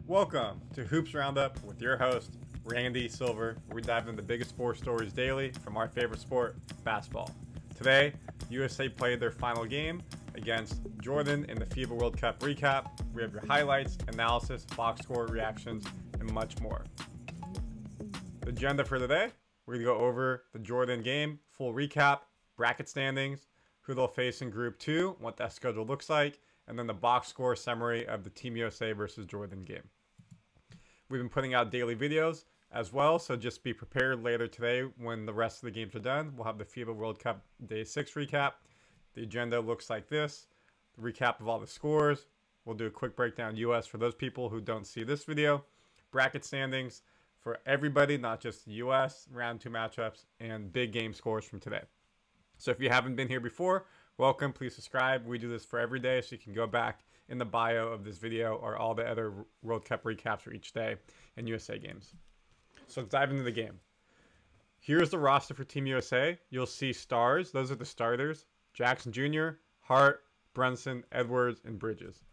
Welcome to Hoops Roundup with your host, Randy Silver, where we dive into the biggest sports stories daily from our favorite sport, basketball. Today, USA played their final game against Jordan in the FIBA World Cup recap. We have your highlights, analysis, box score, reactions, and much more. The agenda for today, we're going to go over the Jordan game, full recap, bracket standings, who they'll face in Group 2, what that schedule looks like, and then the box score summary of the Team USA versus Jordan game. We've been putting out daily videos as well, so just be prepared later today when the rest of the games are done. We'll have the FIBA World Cup Day 6 recap. The agenda looks like this. The recap of all the scores. We'll do a quick breakdown US for those people who don't see this video. Bracket standings for everybody, not just the US, round 2 matchups, and big game scores from today. So if you haven't been here before, welcome. Please subscribe. We do this for every day, so you can go back in the bio of this video or all the other World Cup recaps for each day and USA games. So let's dive into the game. Here's the roster for Team USA. You'll see stars. Those are the starters. Jackson Jr., Hart, Brunson, Edwards, and Bridges.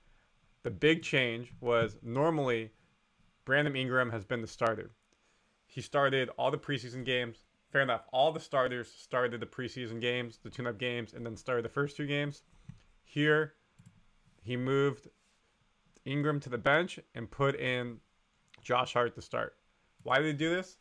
The big change was normally Brandon Ingram has been the starter. He started all the preseason games. Fair enough. All the starters started the preseason games, the tune-up games, and then started the first 2 games. Here, he moved Ingram to the bench and put in Josh Hart to start. Why did he do this?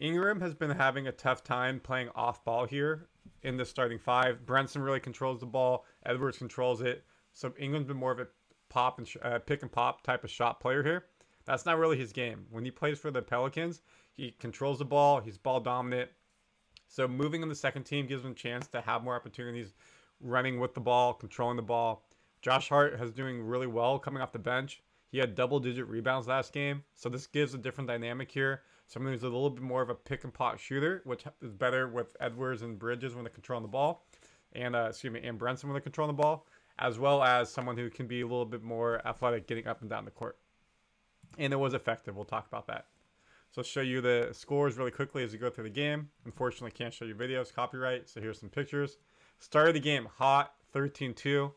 Ingram has been having a tough time playing off ball here in the starting 5. Brunson really controls the ball. Edwards controls it. So Ingram's been more of a pop and pick and pop type of shot player here. That's not really his game. When he plays for the Pelicans, he controls the ball. He's ball dominant. So moving on the second team gives him a chance to have more opportunities running with the ball, controlling the ball. Josh Hart is doing really well coming off the bench. He had double-digit rebounds last game, so this gives a different dynamic here. Someone who's a little bit more of a pick-and-pop shooter, which is better with Edwards and Bridges when they're controlling the ball, and and Brunson when they're controlling the ball, as well as someone who can be a little bit more athletic getting up and down the court. And it was effective. We'll talk about that. So I'll show you the scores really quickly as we go through the game. Unfortunately, can't show you videos, copyright, so here's some pictures. Started the game hot, 13-2.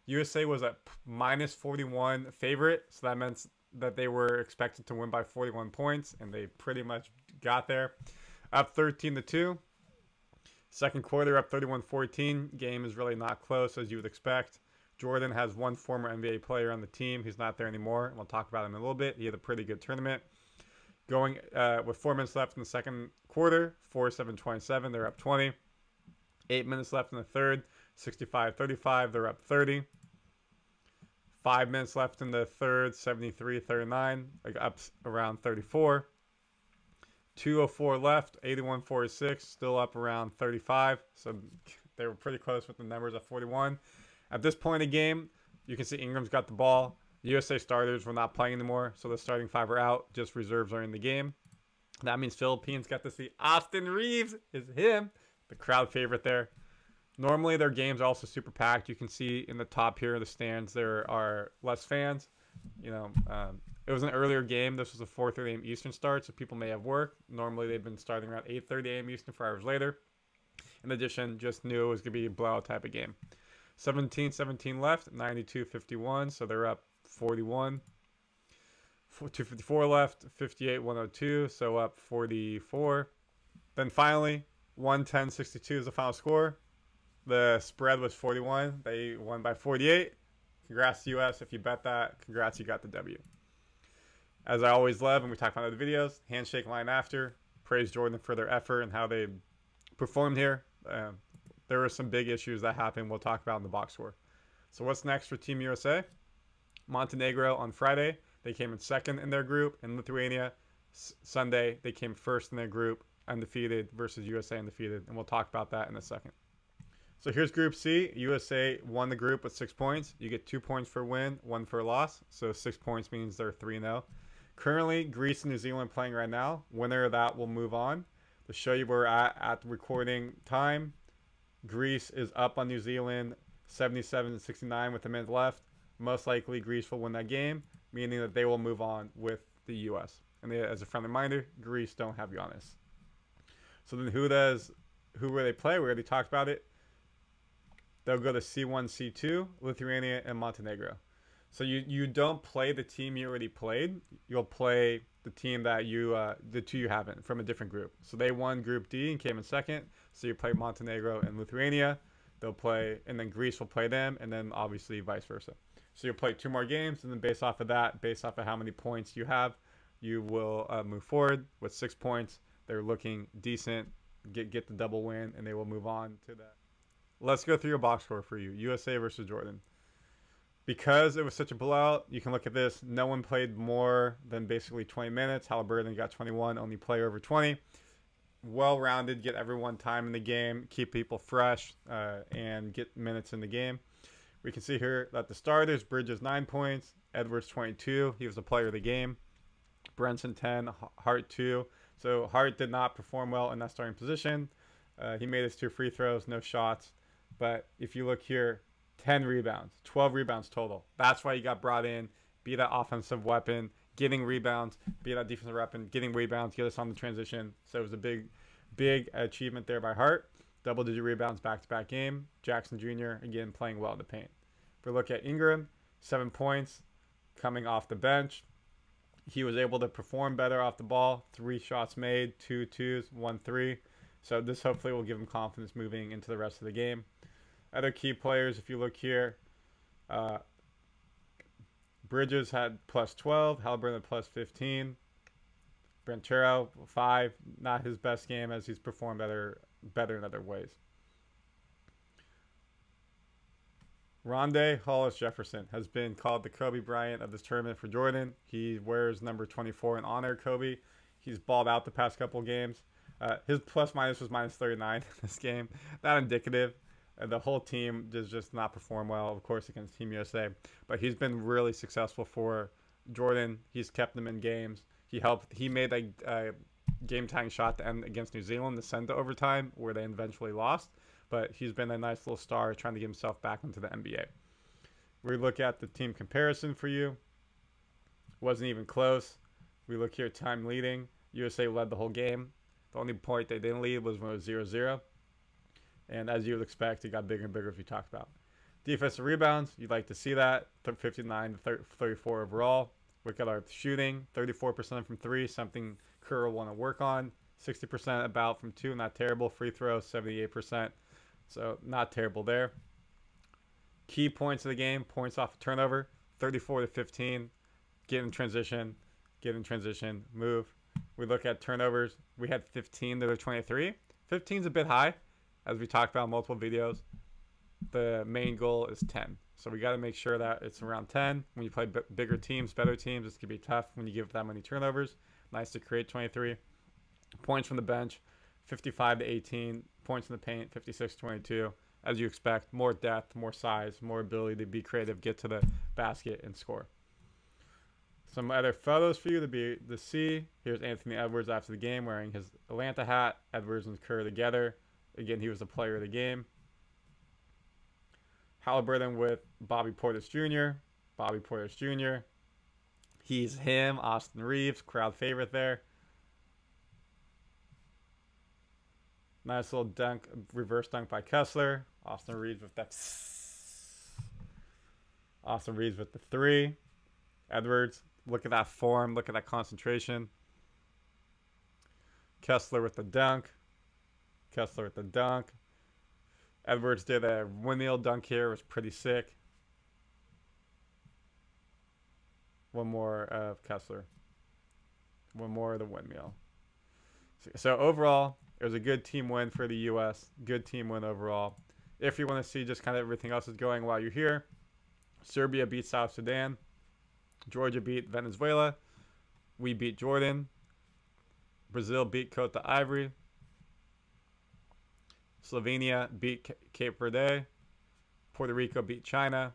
USA was a minus 41 favorite, so that meant that they were expected to win by 41 points, and they pretty much got there. Up 13-2. Second quarter, up 31-14. Game is really not close, as you would expect. Jordan has one former NBA player on the team. He's not there anymore. We'll talk about him in a little bit. He had a pretty good tournament. Going with 4 minutes left in the second quarter, 47-27, they're up 20. 8 minutes left in the third, 65-35, they're up 30. 5 minutes left in the third, 73-39, up around 34. 2:04 left, 81-46, still up around 35. So they were pretty close with the numbers at 41. At this point in the game, you can see Ingram's got the ball. The USA starters were not playing anymore, so the starting 5 are out. Just reserves are in the game. That means Philippines got to see Austin Reeves. Is him, the crowd favorite there. Normally, their games are also super packed. You can see in the top here of the stands, there are less fans. You know, it was an earlier game. This was a 4:30 a.m. Eastern start, so people may have work. Normally, they've been starting around 8:30 a.m. Eastern, 4 hours later. In addition, just knew it was going to be a blowout type of game. 17-17 left, 92-51, so they're up 41. 2:54 left, 58-102, so up 44. Then finally, 110-62 is the final score. The spread was 41. They won by 48. Congrats to US. If you bet that, congrats, you got the W. As I always love, and we talk about other videos, handshake line after. Praise Jordan for their effort and how they performed here. There were some big issues that happened we'll talk about in the box score. So what's next for Team USA? Montenegro on Friday. They came in second in their group. And Lithuania, Sunday, they came first in their group, undefeated versus USA undefeated. And we'll talk about that in a second. So here's Group C. USA won the group with 6 points. You get 2 points for a win, 1 for a loss. So 6 points means they're 3-0. Currently, Greece and New Zealand playing right now. Winner of that will move on. To show you where we're at the recording time, Greece is up on New Zealand 77-69 with a minute left. Most likely Greece will win that game, meaning that they will move on with the US. And as a friendly reminder, Greece don't have Giannis. So then who will they play? We already talked about it. They'll go to C1, C2, Lithuania, and Montenegro. So you don't play the team you already played. You'll play the team that the two you haven't from a different group. So they won Group D and came in second. So you play Montenegro and Lithuania. They'll play, and then Greece will play them, and then obviously vice versa. So you'll play 2 more games, and then based off of that, based off of how many points you have, you will move forward with 6 points. They're looking decent, get the double win, and they will move on to that. Let's go through your box score for you. USA versus Jordan. Because it was such a blowout, you can look at this. No one played more than basically 20 minutes. Halliburton got 21, only player over 20. Well-rounded, get everyone time in the game, keep people fresh, and get minutes in the game. We can see here that the starters, Bridges 9 points, Edwards 22. He was the player of the game. Brunson 10, Hart 2. So Hart did not perform well in that starting position. He made his 2 free throws, no shots. But if you look here, 10 rebounds, 12 rebounds total. That's why he got brought in, be that offensive weapon, getting rebounds, be that defensive weapon, getting rebounds, get us on the transition. So it was a big achievement there by Hart. Double-digit rebounds back-to-back game. Jackson Jr., again, playing well in the paint. If we look at Ingram, 7 points coming off the bench. He was able to perform better off the ball. 3 shots made, 2 twos, 1 3. So this hopefully will give him confidence moving into the rest of the game. Other key players, if you look here, Bridges had plus 12, Halliburton plus 15, Brantero 5. Not his best game as he's performed better in other ways. Rondé Hollis Jefferson has been called the Kobe Bryant of this tournament for Jordan. He wears number 24 in honor of Kobe. He's balled out the past couple games. His plus-minus was minus 39 in this game. Not indicative. The whole team does just not perform well, of course, against Team USA. But he's been really successful for Jordan. He's kept them in games. He made a game-tying shot to end against New Zealand to send to overtime, where they eventually lost. But he's been a nice little star trying to get himself back into the NBA. We look at the team comparison for you. Wasn't even close. We look here, time leading. USA led the whole game. The only point they didn't lead was when it was 0-0. And as you would expect, it got bigger and bigger as we talked about. Defensive rebounds, you'd like to see that. 59 to 34 overall. Look at our shooting, 34% from 3, something Kerr will want to work on. 60% about from 2, not terrible. Free throws, 78%. So not terrible there. Key points of the game, points off of turnover, 34 to 15. Get in transition, move. We look at turnovers. We had 15 to 23. 15 is a bit high, as we talked about in multiple videos. The main goal is 10. So we got to make sure that it's around 10. When you play bigger teams, better teams, this could be tough when you give that many turnovers. Nice to create 23. Points from the bench, 55 to 18. Points in the paint, 56 to 22. As you expect, more depth, more size, more ability to be creative, get to the basket, and score. Some other photos for you to see. Here's Anthony Edwards after the game wearing his Atlanta hat. Edwards and Kerr together. Again, he was the player of the game. Halliburton with Bobby Portis Jr. Bobby Portis Jr. He's him. Austin Reeves, crowd favorite there. Nice little dunk, reverse dunk by Kessler. Austin Reeves with that. Austin Reeves with the 3. Edwards, look at that form. Look at that concentration. Kessler with the dunk. Kessler with the dunk. Edwards did a windmill dunk here. It was pretty sick. One more of Kessler. One more of the windmill. So overall, it was a good team win for the U.S. Good team win overall. If you want to see just kind of everything else is going while you're here, Serbia beat South Sudan. Georgia beat Venezuela. We beat Jordan. Brazil beat Cote d'Ivoire. Slovenia beat Cape Verde. Puerto Rico beat China.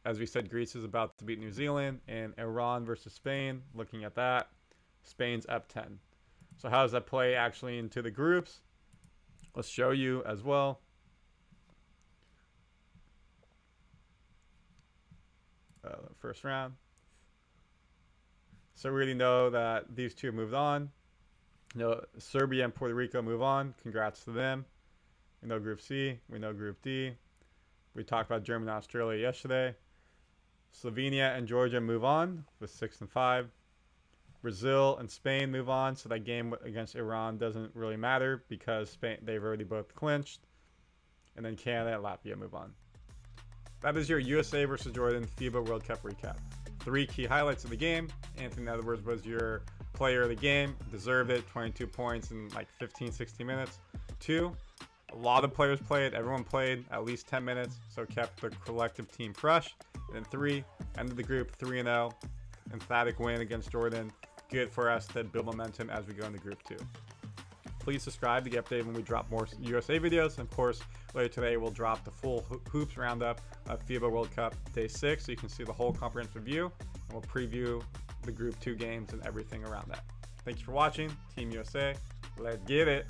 As we said, Greece is about to beat New Zealand. And Iran versus Spain. Looking at that, Spain's up 10. So how does that play actually into the groups? Let's show you as well. First round. So we already know that these two moved on. You know, Serbia and Puerto Rico move on. Congrats to them. We know Group C. We know Group D. We talked about Germany and Australia yesterday. Slovenia and Georgia move on with 6 and 5. Brazil and Spain move on, so that game against Iran doesn't really matter because they've already both clinched. And then Canada and Latvia move on. That is your USA versus Jordan FIBA World Cup recap. 3 key highlights of the game. Anthony Edwards was your player of the game. Deserved it. 22 points in like 15, 16 minutes. 2, a lot of players played. Everyone played at least 10 minutes, so kept the collective team fresh. And then 3, ended the group 3-0. Emphatic win against Jordan. Good for us to build momentum as we go into Group 2. Please subscribe to get updated when we drop more USA videos. And of course, later today we'll drop the full hoops roundup of FIBA World Cup Day 6, so you can see the whole comprehensive view. And we'll preview the Group 2 games and everything around that. Thank you for watching. Team USA, let's get it.